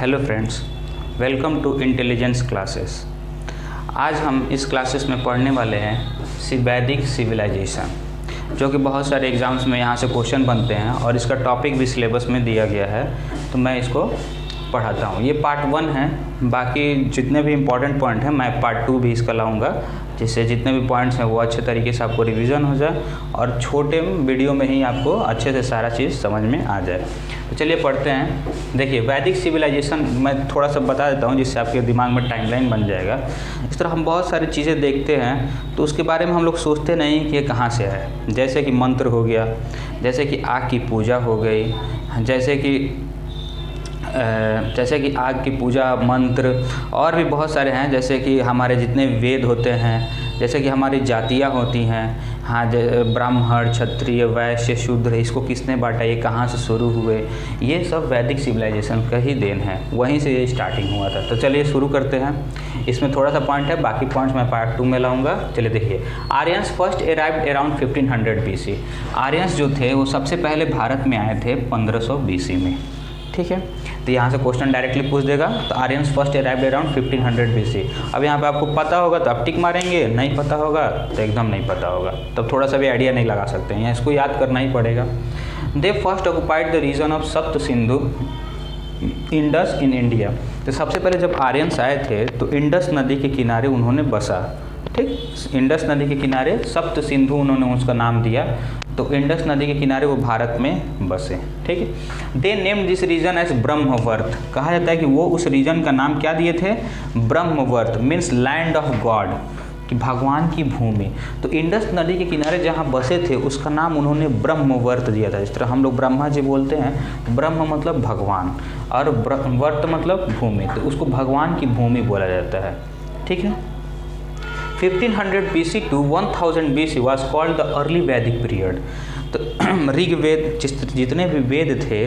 Hello friends, welcome to intelligence classes. आज हम इस क्लासेस में पढ़ने वाले हैं वैदिक सिविलाइजेशन, जो कि बहुत सारे एग्ज़ाम्स में यहाँ से क्वेश्चन बनते हैं और इसका टॉपिक भी सिलेबस में दिया गया है, तो मैं इसको पढ़ाता हूँ। ये पार्ट 1 है, बाकी जितने भी इम्पोर्टेंट पॉइंट हैं मैं पार्ट 2 भी इसका लाऊंगा, जिससे जितने भी पॉइंट्स हैं वो अच्छे तरीके से आपको रिवीजन हो जाए और छोटे वीडियो में ही आपको अच्छे से सारा चीज़ समझ में आ जाए। तो चलिए पढ़ते हैं। देखिए, वैदिक सिविलाइजेशन मैं थोड़ा सा बता देता हूँ जिससे आपके दिमाग में टाइमलाइन बन जाएगा। इस तरह हम बहुत सारी चीज़ें देखते हैं तो उसके बारे में हम लोग सोचते नहीं कि ये कहाँ से है। जैसे कि मंत्र हो गया, जैसे कि आग की पूजा हो गई, जैसे कि आग की पूजा, मंत्र और भी बहुत सारे हैं। जैसे कि हमारे जितने वेद होते हैं, जैसे कि हमारी जातियाँ होती हैं, हाँ, ब्राह्मण, क्षत्रिय, वैश्य, शूद्र, इसको किसने बांटा, ये कहाँ से शुरू हुए, ये सब वैदिक सिविलाइजेशन का ही देन है। वहीं से ये स्टार्टिंग हुआ था। तो चलिए शुरू करते हैं। इसमें थोड़ा सा पॉइंट है, बाकी पॉइंट्स मैं पार्ट 2 में लाऊंगा। चलिए देखिए, Aryans first arrived around 1500 BC। Aryans जो थे वो सबसे पहले भारत में आए थे 1500 BC में। ठीक है, तो यहाँ से क्वेश्चन डायरेक्टली पूछ देगा। तो Aryans first arrived around 1500 BC। अब यहाँ पे आपको पता होगा तो आप टिक मारेंगे, नहीं पता होगा तो एकदम नहीं पता होगा, तब थोड़ा सा भी आइडिया नहीं लगा सकते हैं, इसको याद करना ही पड़ेगा। They first occupied the region of Sapta Sindhu Indus in India. तो सबसे पहले जब आर्यंस आए थे तो इंडस नदी के किनारे उन्होंने बसा। ठीक, इंडस नदी के किनारे सप्त सिंधु उन्होंने उसका नाम दिया, तो इंडस नदी के किनारे वो भारत में बसे। ठीक है, they name this region as Brahmavarta. कहा जाता है कि वो उस रीजन का नाम क्या दिए थे, Brahmavarta, means land of God, कि भगवान की भूमि। तो इंडस नदी के किनारे जहाँ बसे थे उसका नाम उन्होंने ब्रह्मवर्त दिया था। जिस तरह हम लोग ब्रह्मा जी बोलते हैं, ब्रह्म मतलब भगवान और वर्त मतलब भूमि, तो उसको भगवान की भूमि बोला जाता है। ठीक है, 1500 BC to 1000 BC was called the early Vedic period। तो ऋग्वेद, जितने भी वेद थे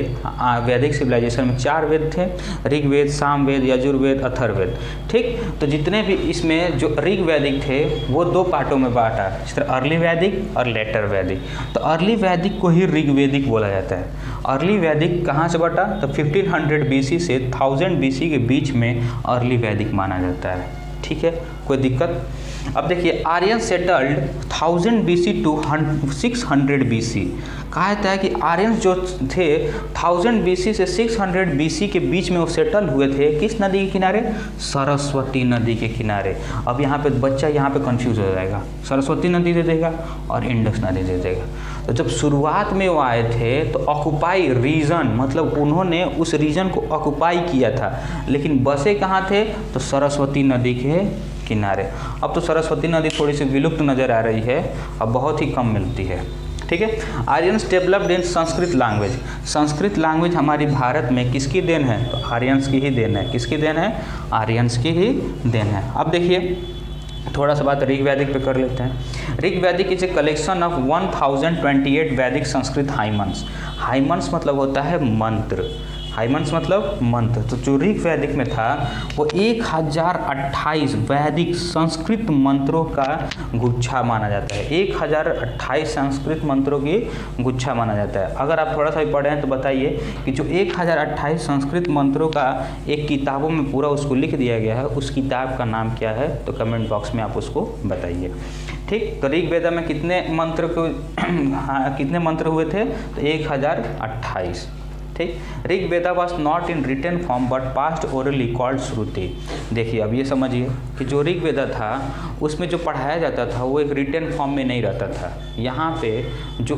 वैदिक सिविलाइजेशन में 4 वेद थे, ऋग्वेद, सामवेद, यजुर्वेद, अथर्ववेद। ठीक, तो जितने भी इसमें जो ऋग्वैदिक थे वो 2 पार्टों में बांटा, जिस तरह अर्ली वैदिक और लेटर वैदिक। तो अर्ली वैदिक को ही ऋग्वैदिक बोला जाता है। अर्ली वैदिक कहाँ से बटा, तो 1500 BC से 1000 BC के बीच में अर्ली वैदिक माना जाता है। ठीक है, कोई दिक्कत? अब देखिए, Aryan settled 1000 BC to 600 BC। कहा जाता है कि आर्यंस जो थे 1000 BC से 600 BC के बीच में वो सेटल हुए थे। किस नदी के किनारे, सरस्वती नदी के किनारे। अब यहाँ पे बच्चा यहाँ पे कंफ्यूज हो जाएगा, सरस्वती नदी दे देगा और इंडस नदी दे देगा। तो जब शुरुआत में वो आए थे तो ऑक्युपाई रीजन, मतलब उन्होंने उस रीजन को ऑक्युपाई किया था, लेकिन बसे कहाँ थे, तो सरस्वती नदी के किनारे। अब तो सरस्वती नदी थोड़ी सी विलुप्त नज़र आ रही है, अब बहुत ही कम मिलती है। ठीक है, Aryans developed in Sanskrit language. Sanskrit language हमारी भारत में किसकी देन है, तो आर्यंस की ही देन है। किसकी देन है, आर्यंस की ही देन है। अब देखिए, थोड़ा सा बात ऋग्वैदिक पे कर लेते हैं। ऋग्वैदिक इज ए कलेक्शन ऑफ 1028 वैदिक संस्कृत हाइमन्स। हाइमन्स मतलब होता है मंत्र, हाइमन्स मतलब मंत्र। तो जो ऋग्वैदिक में था वो 1028 वैदिक संस्कृत मंत्रों का गुच्छा माना जाता है। 1028 संस्कृत मंत्रों की गुच्छा माना जाता है। अगर आप थोड़ा सा भी पढ़े हैं तो बताइए कि जो 1028 संस्कृत मंत्रों का एक किताबों में पूरा उसको लिख दिया गया है, उस किताब का नाम क्या है, तो कमेंट बॉक्स में आप उसको बताइए। ठीक, तो ऋग्वेद में कितने मंत्र कितने मंत्र हुए थे, तो 1028। ठीक, Rigveda was not in written form but passed orally called Shruti. देखिए, अब ये समझिए कि जो ऋग्वेदा था उसमें जो पढ़ाया जाता था वो एक रिटन फॉर्म में नहीं रहता था। यहाँ पे जो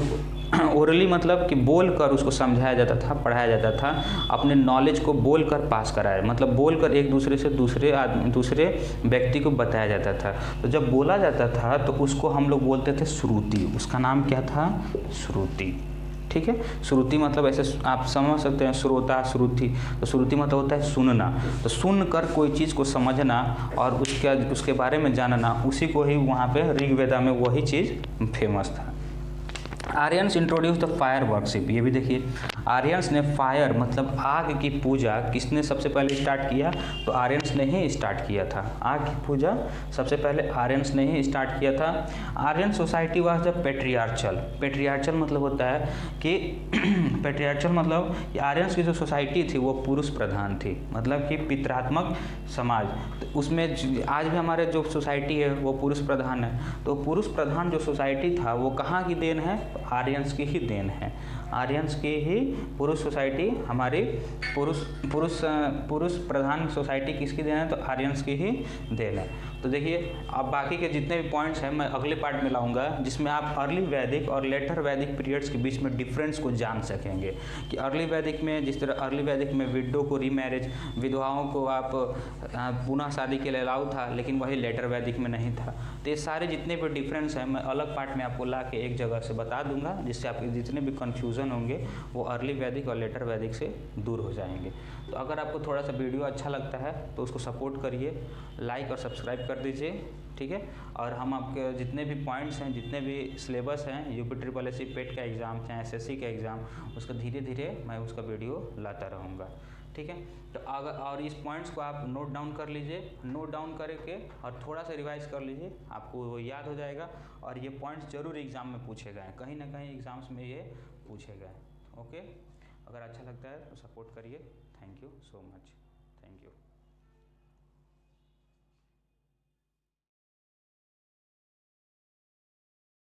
ओरली मतलब कि बोल कर उसको समझाया जाता था, पढ़ाया जाता था, अपने नॉलेज को बोल कर पास कराया, मतलब बोल कर एक दूसरे से दूसरे व्यक्ति को बताया जाता था। तो जब बोला जाता था तो उसको हम लोग बोलते थे श्रुति। उसका नाम क्या था, श्रुति। ठीक है, श्रुति मतलब ऐसे आप समझ सकते हैं, श्रोता, श्रुति। तो श्रुति मतलब होता है सुनना। तो सुनकर कोई चीज़ को समझना और उसके बारे में जानना, उसी को ही वहाँ पे ऋग्वेदा में वही चीज़ फेमस था। Aryans introduce the fire worship. ये भी देखिए, आर्यंस ने फायर मतलब आग की पूजा किसने सबसे पहले स्टार्ट किया? तो आर्यंस ने ही स्टार्ट किया था। आग की पूजा सबसे पहले आर्यंस ने ही स्टार्ट किया था। Aryan society was the patriarchal. Patriarchal मतलब होता है कि पेट्रियार्चल मतलब आर्यंस की जो सोसाइटी थी वो पुरुष प्रधान थी, मतलब कि पितृत्मक समाज। तो उसमें आज भी हमारे जो सोसाइटी है वो पुरुष प्रधान है। तो पुरुष प्रधान जो सोसाइटी था वो कहाँ की देन है? तो आर्यंस की ही देन है। आर्यंस की ही पुरुष सोसाइटी हमारी पुरुष प्रधान सोसाइटी किसकी देन है? तो आर्यंस की ही देन है। तो देखिए अब बाकी के जितने भी पॉइंट्स हैं मैं अगले पार्ट में लाऊंगा, जिसमें आप अर्ली वैदिक और लेटर वैदिक पीरियड्स के बीच में डिफरेंस को जान सकेंगे कि अर्ली वैदिक में जिस तरह अर्ली वैदिक में विडो को रीमैरिज, विधवाओं को आप पुनः शादी के लिए अलाउ था, लेकिन वही लेटर वैदिक में नहीं था। तो ये सारे जितने भी डिफरेंस हैं मैं अलग पार्ट में आपको ला के एक जगह से बता दूंगा, जिससे आपके जितने भी कन्फ्यूज़न होंगे वो अर्ली वैदिक और लेटर वैदिक से दूर हो जाएंगे। तो अगर आपको थोड़ा सा वीडियो अच्छा लगता है तो उसको सपोर्ट करिए, लाइक और सब्सक्राइब कर दीजिए, ठीक है। और हम आपके जितने भी पॉइंट्स हैं, जितने भी सिलेबस हैं, UPSSC पेट का एग्ज़ाम चाहे SSC का एग्ज़ाम, उसका धीरे धीरे मैं उसका वीडियो लाता रहूँगा, ठीक है। तो अगर और इस पॉइंट्स को आप नोट डाउन कर लीजिए, नोट डाउन करके और थोड़ा सा रिवाइज कर लीजिए, आपको वो याद हो जाएगा। और ये पॉइंट्स जरूर एग्ज़ाम में पूछे गए हैं, कहीं ना कहीं एग्ज़ाम्स में ये पूछे गए हैं। ओके, अगर अच्छा लगता है तो सपोर्ट करिए। Thank you so much, thank you.